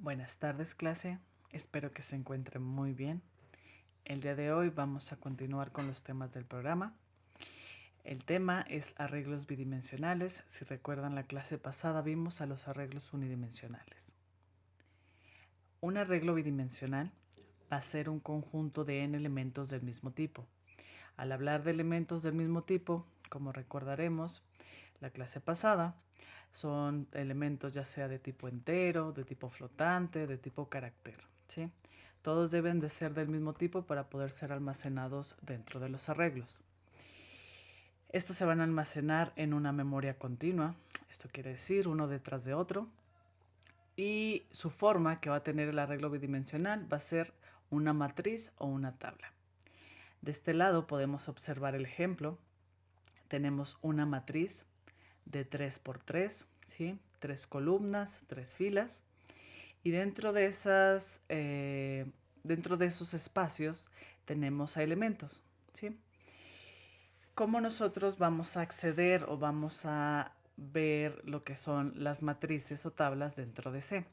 Buenas tardes, clase. Espero que se encuentren muy bien. El día de hoy vamos a continuar con los temas del programa. El tema es arreglos bidimensionales. Si recuerdan la clase pasada vimos a los arreglos unidimensionales. Un arreglo bidimensional va a ser un conjunto de n elementos del mismo tipo. Al hablar de elementos del mismo tipo, como recordaremos la clase pasada, son elementos ya sea de tipo entero, de tipo flotante, de tipo carácter, ¿sí? Todos deben de ser del mismo tipo para poder ser almacenados dentro de los arreglos. Estos se van a almacenar en una memoria continua, esto quiere decir uno detrás de otro, y su forma que va a tener el arreglo bidimensional va a ser una matriz o una tabla. De este lado podemos observar el ejemplo. Tenemos una matriz de 3×3, ¿sí? 3 columnas, 3 filas, y dentro de esos espacios tenemos a elementos, ¿sí? ¿Cómo nosotros vamos a acceder o vamos a ver lo que son las matrices o tablas dentro de C?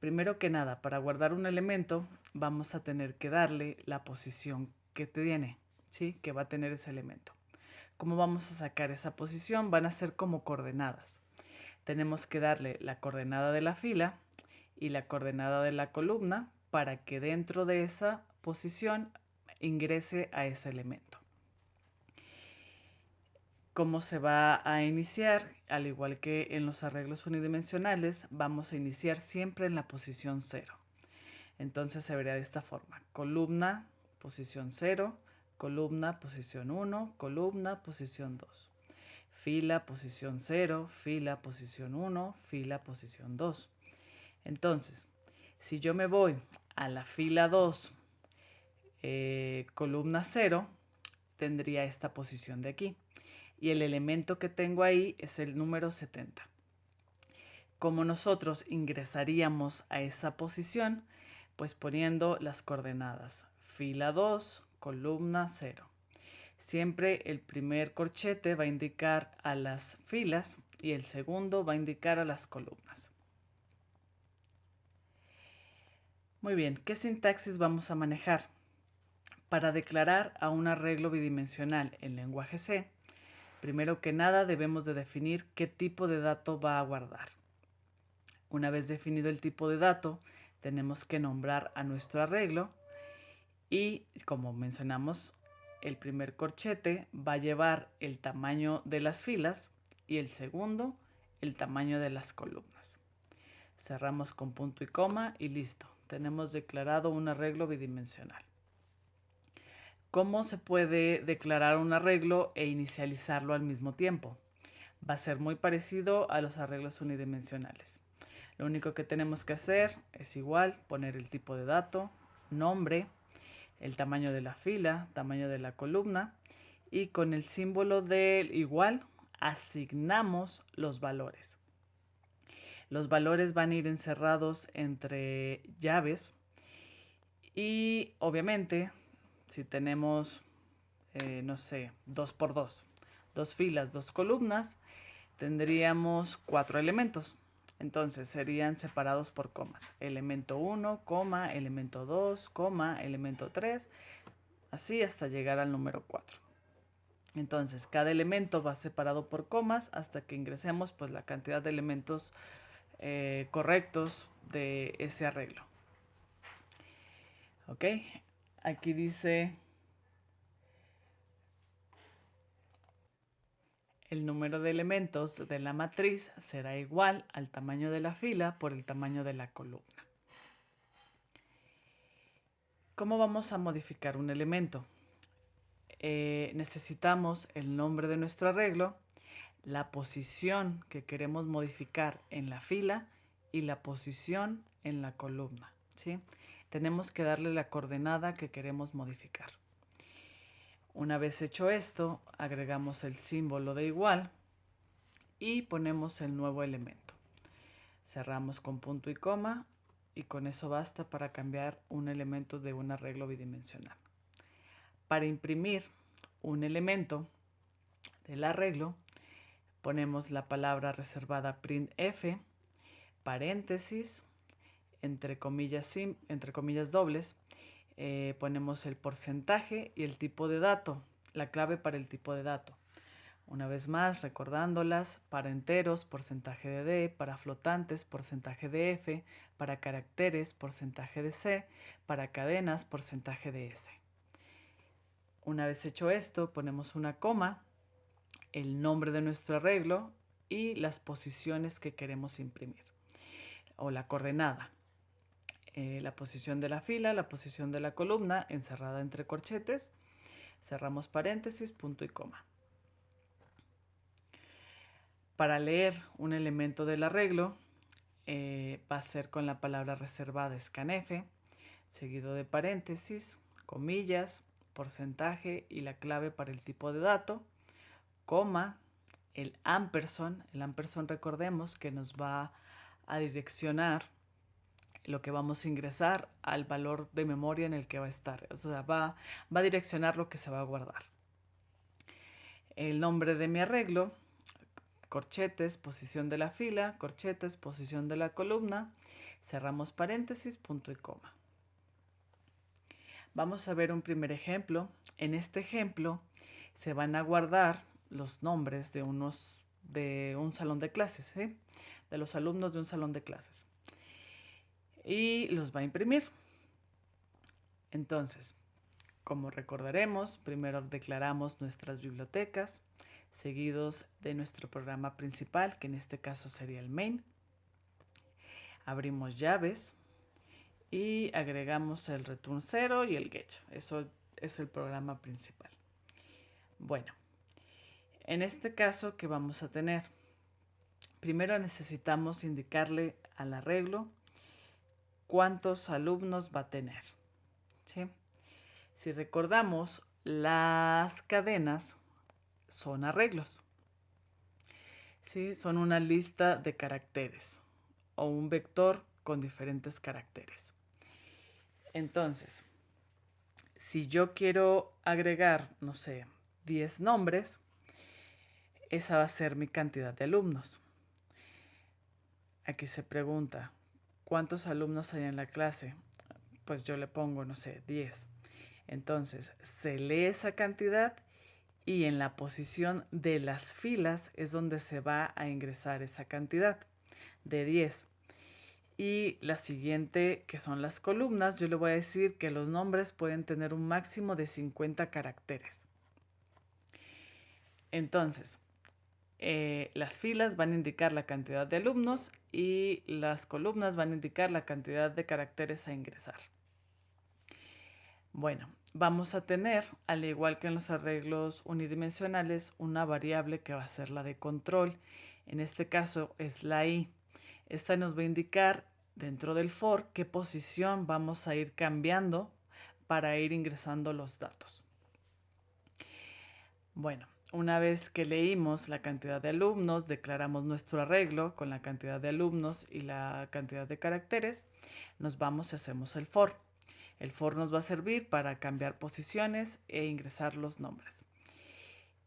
Primero que nada, para guardar un elemento vamos a tener que darle la posición que tiene, ¿sí? Que va a tener ese elemento. ¿Cómo vamos a sacar esa posición? Van a ser como coordenadas. Tenemos que darle la coordenada de la fila y la coordenada de la columna para que dentro de esa posición ingrese a ese elemento. ¿Cómo se va a iniciar? Al igual que en los arreglos unidimensionales, vamos a iniciar siempre en la posición 0. Entonces se vería de esta forma: columna, posición 0, columna, posición 1, columna, posición 2. Fila, posición 0, fila, posición 1, fila, posición 2. Entonces, si yo me voy a la fila 2, columna 0, tendría esta posición de aquí. Y el elemento que tengo ahí es el número 70. ¿Cómo nosotros ingresaríamos a esa posición? Pues poniendo las coordenadas. Fila 2, columna 0. Siempre el primer corchete va a indicar a las filas y el segundo va a indicar a las columnas. Muy bien, ¿qué sintaxis vamos a manejar? Para declarar a un arreglo bidimensional en lenguaje C, primero que nada debemos de definir qué tipo de dato va a guardar. Una vez definido el tipo de dato, tenemos que nombrar a nuestro arreglo y, como mencionamos, el primer corchete va a llevar el tamaño de las filas y el segundo el tamaño de las columnas. Cerramos con punto y coma y listo. Tenemos declarado un arreglo bidimensional. ¿Cómo se puede declarar un arreglo e inicializarlo al mismo tiempo? Va a ser muy parecido a los arreglos unidimensionales. Lo único que tenemos que hacer es igual, poner el tipo de dato, nombre, el tamaño de la fila, tamaño de la columna, y con el símbolo del igual asignamos los valores. Los valores van a ir encerrados entre llaves y obviamente si tenemos, no sé, 2×2, 2 filas, 2 columnas, tendríamos 4 elementos. Entonces serían separados por comas. Elemento 1, coma, elemento 2, coma, elemento 3, así hasta llegar al número 4. Entonces cada elemento va separado por comas hasta que ingresemos pues la cantidad de elementos correctos de ese arreglo. Ok, aquí dice el número de elementos de la matriz será igual al tamaño de la fila por el tamaño de la columna. ¿Cómo vamos a modificar un elemento? Necesitamos el nombre de nuestro arreglo, la posición que queremos modificar en la fila y la posición en la columna, ¿sí? Tenemos que darle la coordenada que queremos modificar. Una vez hecho esto, agregamos el símbolo de igual y ponemos el nuevo elemento. Cerramos con punto y coma y con eso basta para cambiar un elemento de un arreglo bidimensional. Para imprimir un elemento del arreglo, ponemos la palabra reservada printf, paréntesis, entre comillas dobles, ponemos el porcentaje y el tipo de dato, la clave para el tipo de dato. Una vez más, recordándolas: para enteros, porcentaje de D; para flotantes, porcentaje de F; para caracteres, porcentaje de C; para cadenas, porcentaje de S. Una vez hecho esto, ponemos una coma, el nombre de nuestro arreglo y las posiciones que queremos imprimir, o la coordenada. La posición de la fila, la posición de la columna, encerrada entre corchetes, cerramos paréntesis, punto y coma. Para leer un elemento del arreglo, va a ser con la palabra reservada scanf, seguido de paréntesis, comillas, porcentaje y la clave para el tipo de dato, coma, el ampersand. El ampersand, recordemos que nos va a direccionar lo que vamos a ingresar al valor de memoria en el que va a estar. O sea, va a direccionar lo que se va a guardar. El nombre de mi arreglo, corchetes, posición de la fila, corchetes, posición de la columna, cerramos paréntesis, punto y coma. Vamos a ver un primer ejemplo. En este ejemplo se van a guardar los nombres de un salón de clases, ¿sí? De los alumnos de un salón de clases. Y los va a imprimir. Entonces, como recordaremos, primero declaramos nuestras bibliotecas, seguidos de nuestro programa principal, que en este caso sería el main. Abrimos llaves y agregamos el return 0 y el get. Eso es el programa principal. Bueno, en este caso, ¿qué vamos a tener? Primero necesitamos indicarle al arreglo cuántos alumnos va a tener, ¿sí? Si recordamos, las cadenas son arreglos, ¿sí? Son una lista de caracteres o un vector con diferentes caracteres. Entonces, si yo quiero agregar, no sé, 10 nombres, esa va a ser mi cantidad de alumnos. Aquí se pregunta, ¿cuántos alumnos hay en la clase? Pues yo le pongo, no sé, 10. Entonces, se lee esa cantidad y en la posición de las filas es donde se va a ingresar esa cantidad de 10. Y la siguiente, que son las columnas, yo le voy a decir que los nombres pueden tener un máximo de 50 caracteres. Entonces, las filas van a indicar la cantidad de alumnos y las columnas van a indicar la cantidad de caracteres a ingresar. Bueno, vamos a tener, al igual que en los arreglos unidimensionales, una variable que va a ser la de control. En este caso es la i. Esta nos va a indicar dentro del for qué posición vamos a ir cambiando para ir ingresando los datos. Bueno, una vez que leímos la cantidad de alumnos, declaramos nuestro arreglo con la cantidad de alumnos y la cantidad de caracteres, nos vamos y hacemos el for. El for nos va a servir para cambiar posiciones e ingresar los nombres.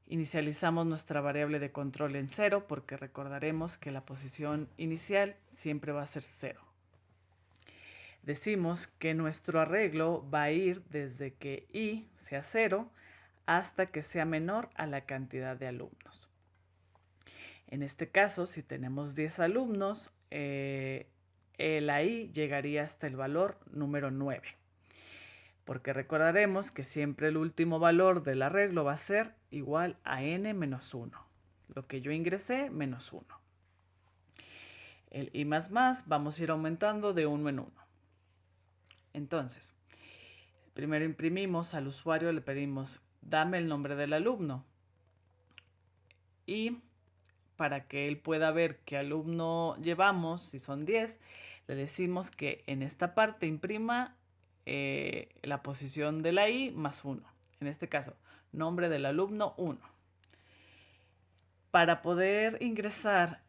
Inicializamos nuestra variable de control en 0 porque recordaremos que la posición inicial siempre va a ser 0. Decimos que nuestro arreglo va a ir desde que i sea 0 hasta que sea menor a la cantidad de alumnos. En este caso, si tenemos 10 alumnos, la i llegaría hasta el valor número 9. Porque recordaremos que siempre el último valor del arreglo va a ser igual a n menos 1. Lo que yo ingresé menos 1. El i más vamos a ir aumentando de 1 en 1. Entonces, primero imprimimos al usuario, le pedimos dame el nombre del alumno. Y para que él pueda ver qué alumno llevamos, si son 10, le decimos que en esta parte imprima la posición de la i más 1. En este caso, nombre del alumno 1. Para poder ingresar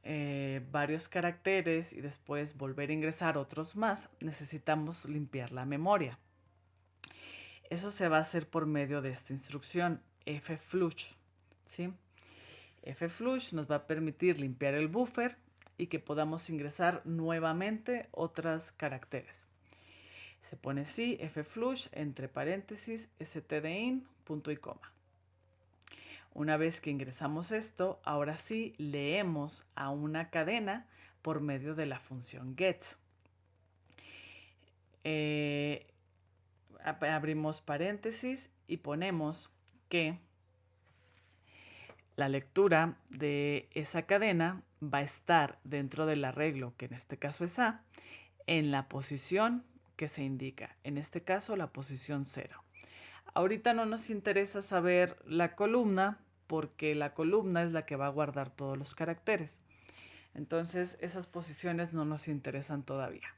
varios caracteres y después volver a ingresar otros más, necesitamos limpiar la memoria. Eso se va a hacer por medio de esta instrucción, fflush, ¿sí? fflush nos va a permitir limpiar el buffer y que podamos ingresar nuevamente otros caracteres. Se pone sí, flush, entre paréntesis, stdin, punto y coma. Una vez que ingresamos esto, ahora sí leemos a una cadena por medio de la función get. Abrimos paréntesis y ponemos que la lectura de esa cadena va a estar dentro del arreglo, que en este caso es A, en la posición que se indica, en este caso la posición 0. Ahorita no nos interesa saber la columna porque la columna es la que va a guardar todos los caracteres. Entonces esas posiciones no nos interesan todavía.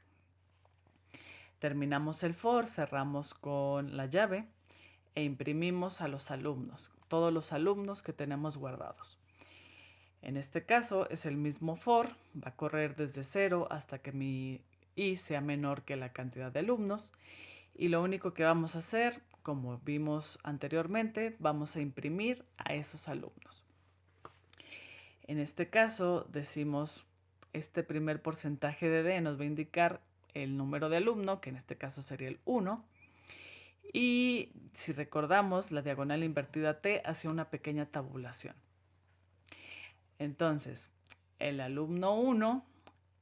Terminamos el for, cerramos con la llave e imprimimos a los alumnos, todos los alumnos que tenemos guardados. En este caso es el mismo for, va a correr desde 0 hasta que mi i sea menor que la cantidad de alumnos. Y lo único que vamos a hacer, como vimos anteriormente, vamos a imprimir a esos alumnos. En este caso decimos, este primer porcentaje de D nos va a indicar el número de alumno, que en este caso sería el 1. Y si recordamos, la diagonal invertida T hace una pequeña tabulación. Entonces, el alumno 1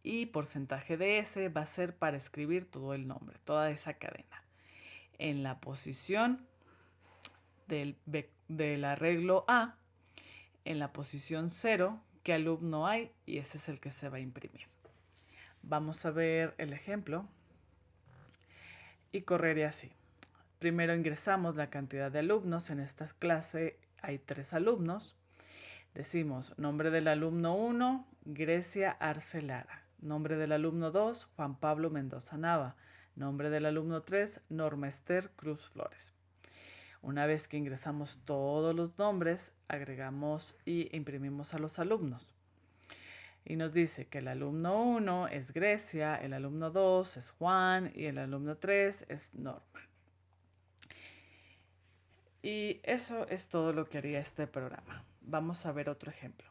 y porcentaje de S va a ser para escribir todo el nombre, toda esa cadena. En la posición del arreglo A, en la posición 0, qué alumno hay, y ese es el que se va a imprimir. Vamos a ver el ejemplo y correría así. Primero ingresamos la cantidad de alumnos. En esta clase hay 3 alumnos. Decimos nombre del alumno 1, Grecia Arce Lara. Nombre del alumno 2, Juan Pablo Mendoza Nava. Nombre del alumno 3, Norma Esther Cruz Flores. Una vez que ingresamos todos los nombres, agregamos y imprimimos a los alumnos. Y nos dice que el alumno 1 es Grecia, el alumno 2 es Juan y el alumno 3 es Norma. Y eso es todo lo que haría este programa. Vamos a ver otro ejemplo.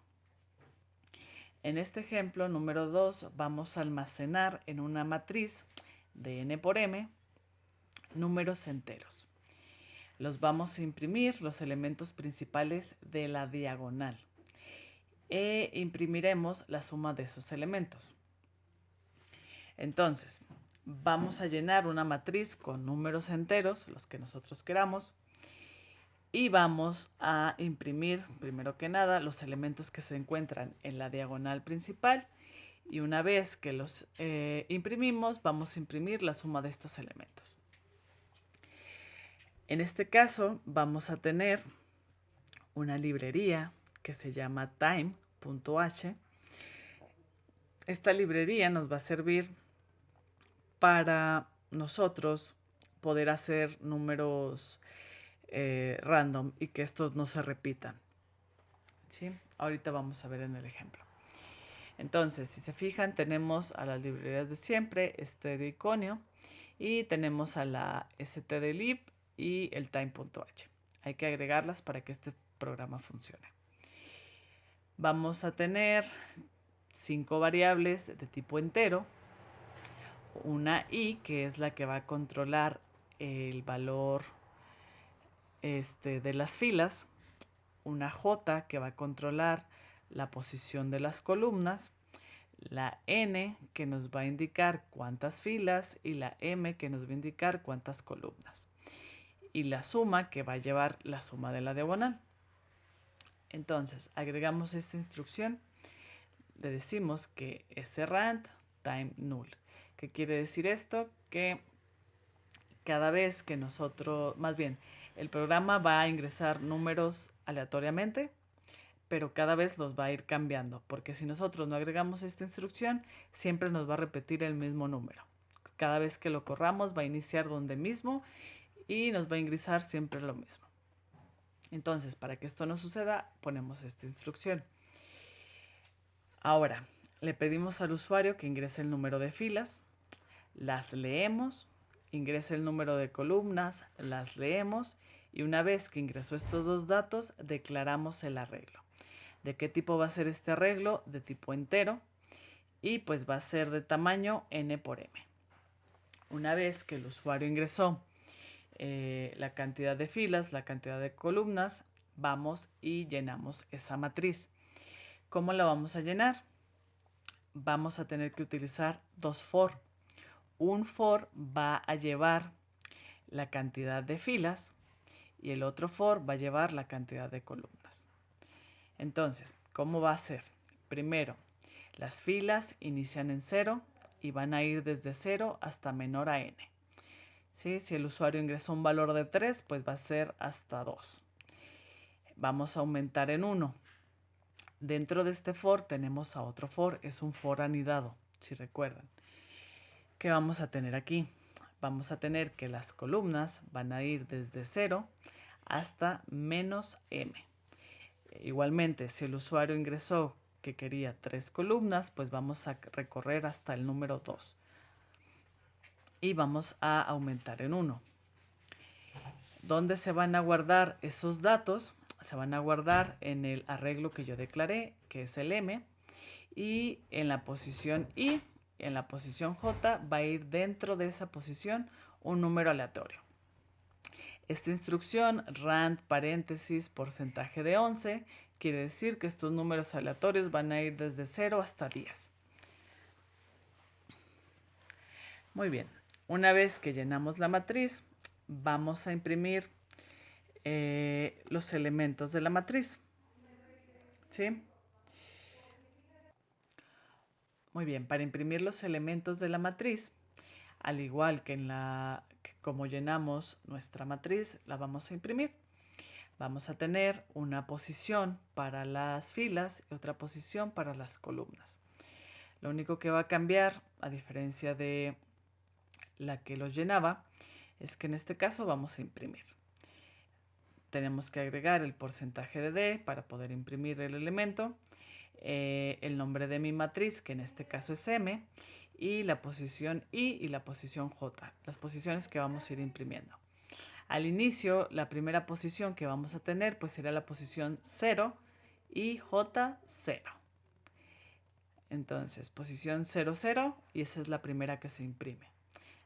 En este ejemplo número 2 vamos a almacenar en una matriz de n por m números enteros. Los vamos a imprimir los elementos principales de la diagonal e imprimiremos la suma de esos elementos. Entonces, vamos a llenar una matriz con números enteros, los que nosotros queramos, y vamos a imprimir, primero que nada, los elementos que se encuentran en la diagonal principal. Y una vez que los imprimimos, vamos a imprimir la suma de estos elementos. En este caso, vamos a tener una librería que se llama time.h. Esta librería nos va a servir para nosotros poder hacer números random y que estos no se repitan. ¿Sí? Ahorita vamos a ver en el ejemplo. Entonces, si se fijan, tenemos a las librerías de siempre, Stdio y Conio, y tenemos a la stdlib y el time.h. Hay que agregarlas para que este programa funcione. Vamos a tener 5 variables de tipo entero, una i que es la que va a controlar el valor de las filas, una j que va a controlar la posición de las columnas, la n que nos va a indicar cuántas filas y la m que nos va a indicar cuántas columnas, y la suma que va a llevar la suma de la diagonal. Entonces agregamos esta instrucción, le decimos que srand time null. ¿Qué quiere decir esto? Que cada vez que nosotros, más bien, el programa va a ingresar números aleatoriamente, pero cada vez los va a ir cambiando, porque si nosotros no agregamos esta instrucción, siempre nos va a repetir el mismo número. Cada vez que lo corramos va a iniciar donde mismo y nos va a ingresar siempre lo mismo. Entonces, para que esto no suceda, ponemos esta instrucción. Ahora, le pedimos al usuario que ingrese el número de filas, las leemos, ingrese el número de columnas, las leemos, y una vez que ingresó estos dos datos, declaramos el arreglo. ¿De qué tipo va a ser este arreglo? De tipo entero. y pues va a ser de tamaño n por m. Una vez que el usuario ingresó la cantidad de filas, la cantidad de columnas, vamos y llenamos esa matriz. ¿Cómo la vamos a llenar? Vamos a tener que utilizar dos for. Un for va a llevar la cantidad de filas y el otro for va a llevar la cantidad de columnas. Entonces, ¿cómo va a ser? Primero, las filas inician en 0 y van a ir desde 0 hasta menor a n. ¿Sí? Si el usuario ingresó un valor de 3, pues va a ser hasta 2. Vamos a aumentar en 1. Dentro de este for tenemos a otro for, es un for anidado, si recuerdan. ¿Qué vamos a tener aquí? Vamos a tener que las columnas van a ir desde 0 hasta menos m. Igualmente, si el usuario ingresó que quería 3 columnas, pues vamos a recorrer hasta el número 2. Y vamos a aumentar en 1. ¿Dónde se van a guardar esos datos? Se van a guardar en el arreglo que yo declaré, que es el m, y en la posición i, en la posición j, va a ir dentro de esa posición un número aleatorio. Esta instrucción, rand paréntesis porcentaje de 11, quiere decir que estos números aleatorios van a ir desde 0 hasta 10. Muy bien, una vez que llenamos la matriz, vamos a imprimir los elementos de la matriz. ¿Sí? Muy bien, para imprimir los elementos de la matriz, al igual que como llenamos nuestra matriz, la vamos a imprimir. Vamos a tener una posición para las filas y otra posición para las columnas. Lo único que va a cambiar, a diferencia de la que los llenaba, es que en este caso vamos a imprimir. Tenemos que agregar el porcentaje de D para poder imprimir el elemento, el nombre de mi matriz, que en este caso es M, y la posición I y la posición J, las posiciones que vamos a ir imprimiendo. Al inicio, la primera posición que vamos a tener pues será la posición 0 y J0. Entonces, posición 0, 0, y esa es la primera que se imprime.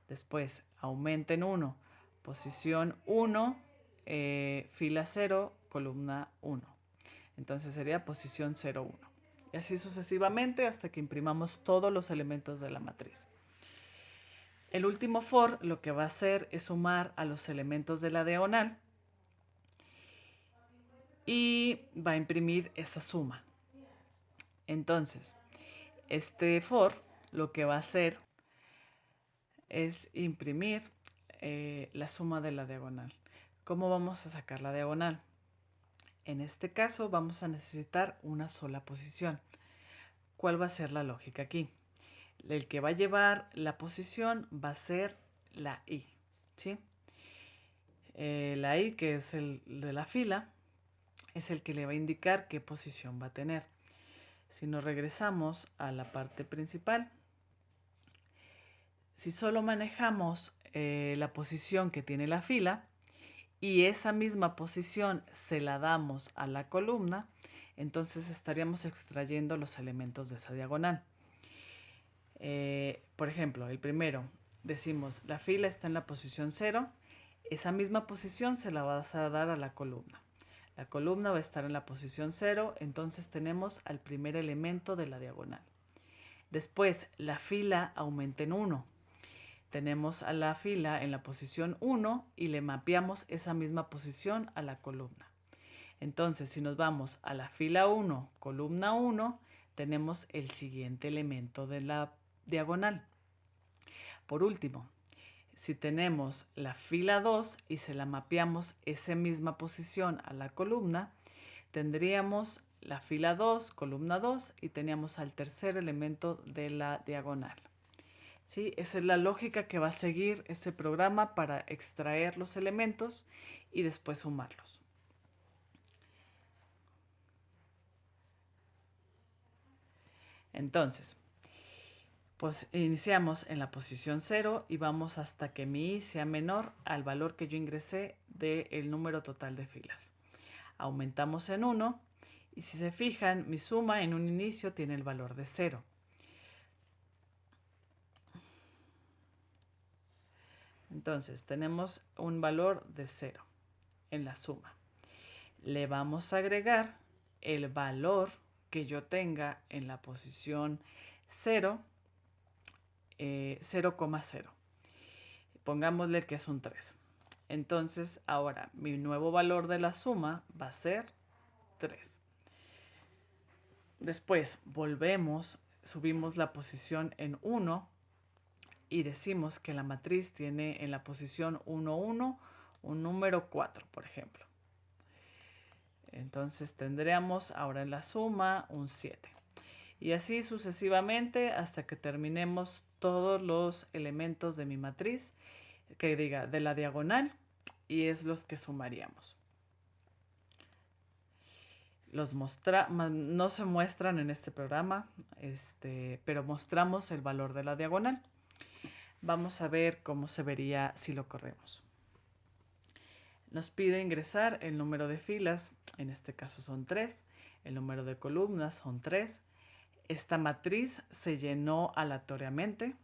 Después, aumenten 1, posición 1, fila 0, columna 1. Entonces sería posición 0, 1. Y así sucesivamente hasta que imprimamos todos los elementos de la matriz. El último for lo que va a hacer es sumar a los elementos de la diagonal y va a imprimir esa suma. Entonces, este for lo que va a hacer es imprimir la suma de la diagonal. ¿Cómo vamos a sacar la diagonal? En este caso vamos a necesitar una sola posición. ¿Cuál va a ser la lógica aquí? El que va a llevar la posición va a ser la i, ¿sí? La i, que es el de la fila, es el que le va a indicar qué posición va a tener. Si nos regresamos a la parte principal, si solo manejamos la posición que tiene la fila y esa misma posición se la damos a la columna, entonces estaríamos extrayendo los elementos de esa diagonal. Por ejemplo, el primero, decimos la fila está en la posición 0, esa misma posición se la vas a dar a la columna. La columna va a estar en la posición 0, entonces tenemos al primer elemento de la diagonal. Después, la fila aumenta en 1. Tenemos a la fila en la posición 1 y le mapeamos esa misma posición a la columna. Entonces, si nos vamos a la fila 1, columna 1, tenemos el siguiente elemento de la diagonal. Por último, si tenemos la fila 2 y se la mapeamos esa misma posición a la columna, tendríamos la fila 2, columna 2 y teníamos al tercer elemento de la diagonal. ¿Sí? Esa es la lógica que va a seguir ese programa para extraer los elementos y después sumarlos. Entonces, pues iniciamos en la posición 0 y vamos hasta que mi i sea menor al valor que yo ingresé del número total de filas. Aumentamos en 1 y si se fijan, mi suma en un inicio tiene el valor de 0. Entonces, tenemos un valor de 0 en la suma. Le vamos a agregar el valor que yo tenga en la posición 0, 0,0. Pongámosle que es un 3. Entonces, ahora mi nuevo valor de la suma va a ser 3. Después volvemos, subimos la posición en 1 y decimos que la matriz tiene en la posición 1, 1 un número 4, por ejemplo. Entonces tendríamos ahora en la suma un 7. Y así sucesivamente hasta que terminemos todos los elementos de mi matriz, que diga de la diagonal, y es los que sumaríamos. No se muestran en este programa, pero mostramos el valor de la diagonal. Vamos a ver cómo se vería si lo corremos. Nos pide ingresar el número de filas, en este caso son 3, el número de columnas son 3. Esta matriz se llenó aleatoriamente.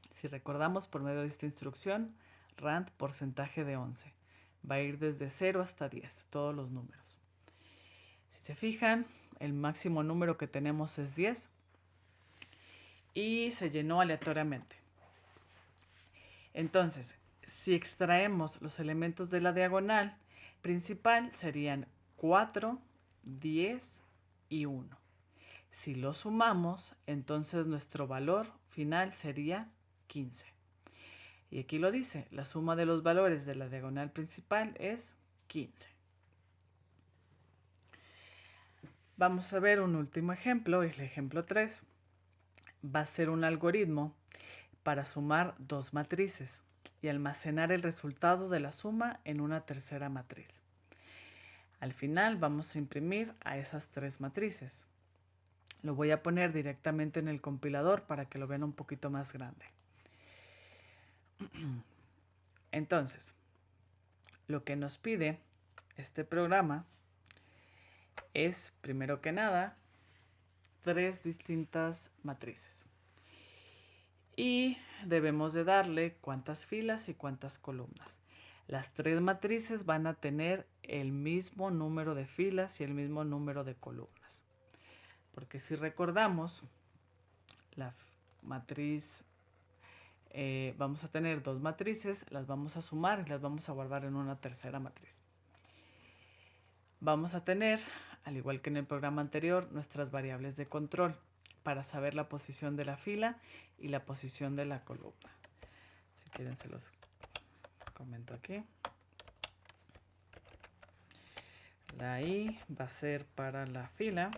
Si recordamos, por medio de esta instrucción, rand porcentaje de 11. Va a ir desde 0 hasta 10, todos los números. Si se fijan, el máximo número que tenemos es 10 y se llenó aleatoriamente. Entonces, si extraemos los elementos de la diagonal principal, serían 4, 10 y 1. Si lo sumamos, entonces nuestro valor final sería 15. Y aquí lo dice, la suma de los valores de la diagonal principal es 15. Vamos a ver un último ejemplo, es el ejemplo 3. Va a ser un algoritmo para sumar dos matrices y almacenar el resultado de la suma en una tercera matriz. Al final vamos a imprimir a esas tres matrices. Lo voy a poner directamente en el compilador para que lo vean un poquito más grande. Entonces, lo que nos pide este programa es, primero que nada, tres distintas matrices. Y debemos de darle cuántas filas y cuántas columnas. Las tres matrices van a tener el mismo número de filas y el mismo número de columnas. Porque si recordamos, la matriz, vamos a tener dos matrices, las vamos a sumar y las vamos a guardar en una tercera matriz. Vamos a tener, al igual que en el programa anterior, nuestras variables de control para saber la posición de la fila y la posición de la columna. Si quieren se los comento aquí. La I va a ser para la fila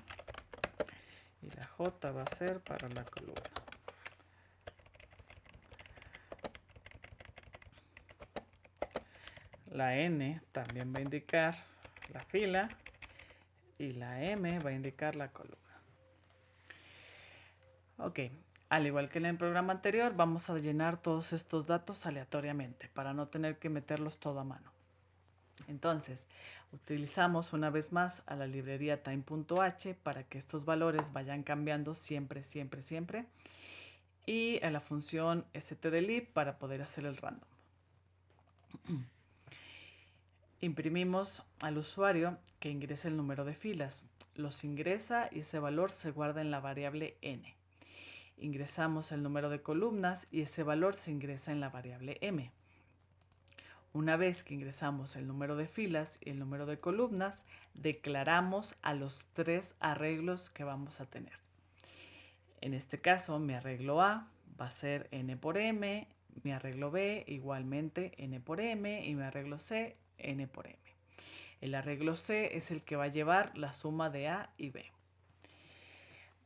y la J va a ser para la columna. La N también va a indicar la fila y la M va a indicar la columna. Ok, al igual que en el programa anterior, vamos a llenar todos estos datos aleatoriamente para no tener que meterlos todo a mano. Entonces, utilizamos una vez más a la librería time.h para que estos valores vayan cambiando siempre, siempre, siempre. Y a la función stdlib para poder hacer el random. Imprimimos al usuario que ingrese el número de filas. Los ingresa y ese valor se guarda en la variable n. Ingresamos el número de columnas y ese valor se ingresa en la variable m. Una vez que ingresamos el número de filas y el número de columnas, declaramos a los tres arreglos que vamos a tener. En este caso, mi arreglo A va a ser n por m, mi arreglo B igualmente n por m y mi arreglo C n por m. El arreglo C es el que va a llevar la suma de A y B.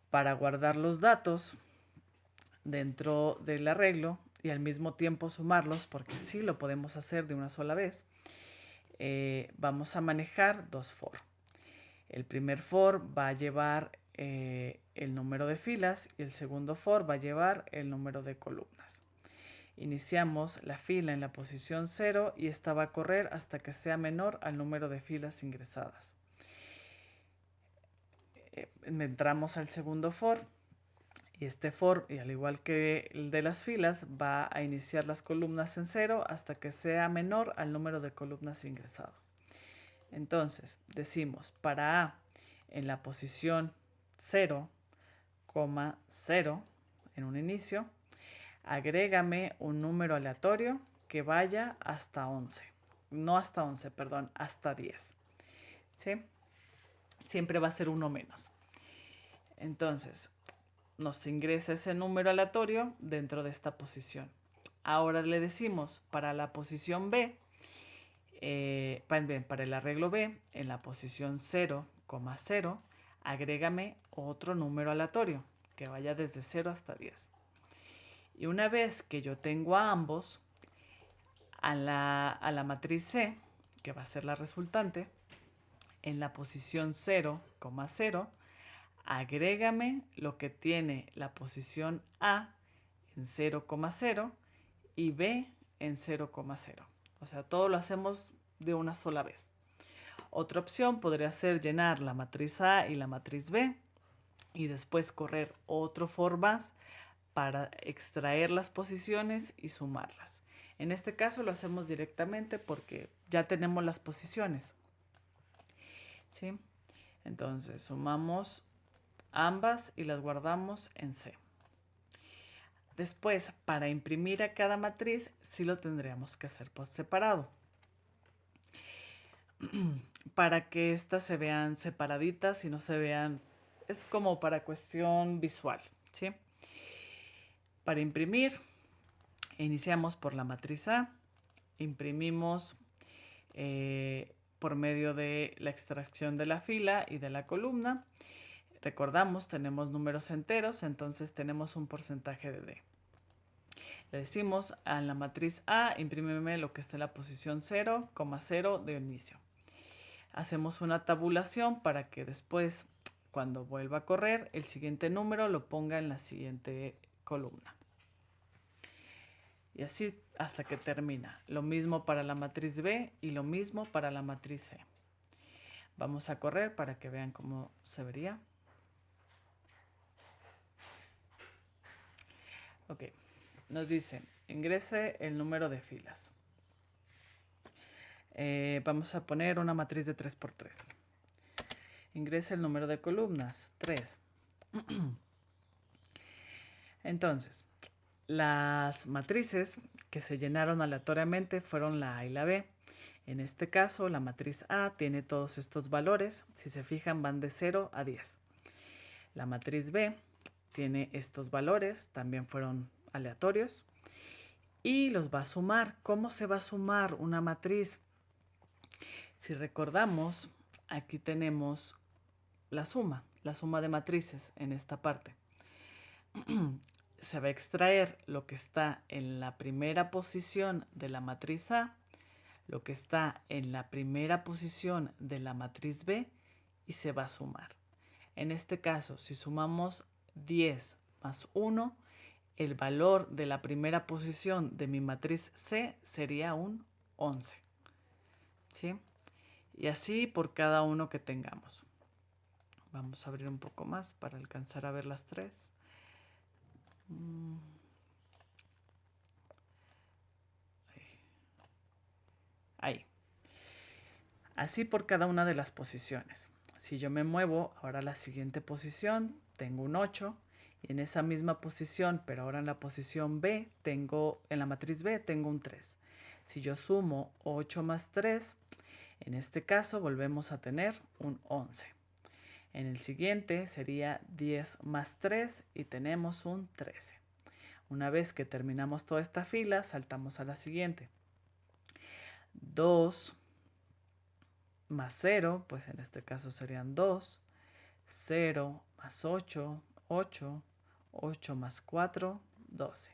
Para guardar los datos dentro del arreglo y al mismo tiempo sumarlos, porque sí lo podemos hacer de una sola vez, vamos a manejar dos for. El primer for va a llevar el número de filas y el segundo for va a llevar el número de columnas. Iniciamos la fila en la posición 0 y esta va a correr hasta que sea menor al número de filas ingresadas. Entramos al segundo for y al igual que el de las filas, va a iniciar las columnas en 0 hasta que sea menor al número de columnas ingresado. Entonces, decimos para A en la posición 0, 0 en un inicio, agrégame un número aleatorio que vaya hasta 11. No hasta 11, perdón, hasta 10. ¿Sí? Siempre va a ser uno menos. Entonces, nos ingresa ese número aleatorio dentro de esta posición. Ahora le decimos para la posición B, para el arreglo B, en la posición 0, 0, agrégame otro número aleatorio que vaya desde 0 hasta 10. Y una vez que yo tengo a ambos, a la matriz C, que va a ser la resultante, en la posición 0, 0, agrégame lo que tiene la posición A en 0, 0 y B en 0, 0. O sea, todo lo hacemos de una sola vez. Otra opción podría ser llenar la matriz A y la matriz B y después correr otro for más para extraer las posiciones y sumarlas. En este caso lo hacemos directamente porque ya tenemos las posiciones. ¿Sí? Entonces sumamos ambas y las guardamos en C. Después, para imprimir a cada matriz, sí lo tendríamos que hacer por separado. Para que estas se vean separaditas y no se vean, es como para cuestión visual, ¿sí? Para imprimir, iniciamos por la matriz A, imprimimos por medio de la extracción de la fila y de la columna. Recordamos, tenemos números enteros, entonces tenemos un porcentaje de D. Le decimos a la matriz A, imprímeme lo que esté en la posición 0, 0 de inicio. Hacemos una tabulación para que después, cuando vuelva a correr, el siguiente número lo ponga en la siguiente columna. Y así hasta que termina. Lo mismo para la matriz B y lo mismo para la matriz C. Vamos a correr para que vean cómo se vería. Ok, nos dice, ingrese el número de filas. Vamos a poner una matriz de 3×3. Ingrese el número de columnas, 3. Entonces, las matrices que se llenaron aleatoriamente fueron la A y la B. En este caso, la matriz A tiene todos estos valores. Si se fijan, van de 0 a 10. La matriz B tiene estos valores, también fueron aleatorios. Y los va a sumar. ¿Cómo se va a sumar una matriz? Si recordamos, aquí tenemos la suma de matrices en esta parte. Se va a extraer lo que está en la primera posición de la matriz A, lo que está en la primera posición de la matriz B y se va a sumar. En este caso, si sumamos 10 más 1, el valor de la primera posición de mi matriz C sería un 11. ¿Sí? Y así por cada uno que tengamos. Vamos a abrir un poco más para alcanzar a ver las tres. Ahí. Así por cada una de las posiciones. Si yo me muevo ahora a la siguiente posición, tengo un 8. Y en esa misma posición, pero ahora en la posición B, en la matriz B, tengo un 3. Si yo sumo 8 más 3, en este caso volvemos a tener un 11. En el siguiente sería 10 más 3 y tenemos un 13. Una vez que terminamos toda esta fila, saltamos a la siguiente. 2 más 0, pues en este caso serían 2. 0 más 8, 8. 8 más 4, 12.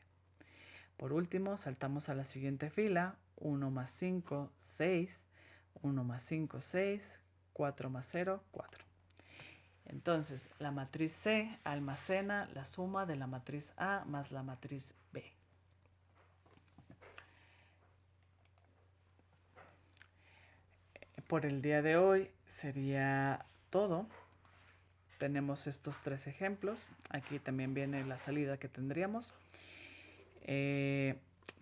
Por último, saltamos a la siguiente fila. 1 más 5, 6. 1 más 5, 6. 4 más 0, 4. Entonces, la matriz C almacena la suma de la matriz A más la matriz B. Por el día de hoy sería todo. tenemos estos 3 ejemplos. Aquí también viene la salida que tendríamos.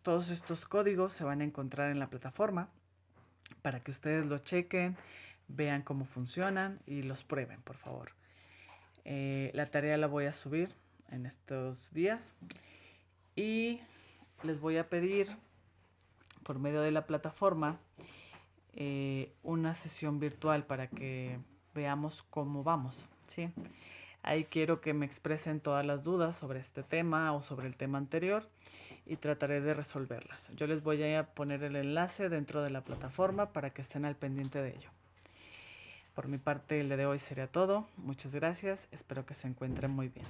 Todos estos códigos se van a encontrar en la plataforma para que ustedes lo chequen, vean cómo funcionan y los prueben, por favor. La tarea la voy a subir en estos días y les voy a pedir por medio de la plataforma una sesión virtual para que veamos cómo vamos, ¿sí? Ahí quiero que me expresen todas las dudas sobre este tema o sobre el tema anterior y trataré de resolverlas. Yo les voy a poner el enlace dentro de la plataforma para que estén al pendiente de ello. Por mi parte, el día de hoy sería todo. Muchas gracias. Espero que se encuentren muy bien.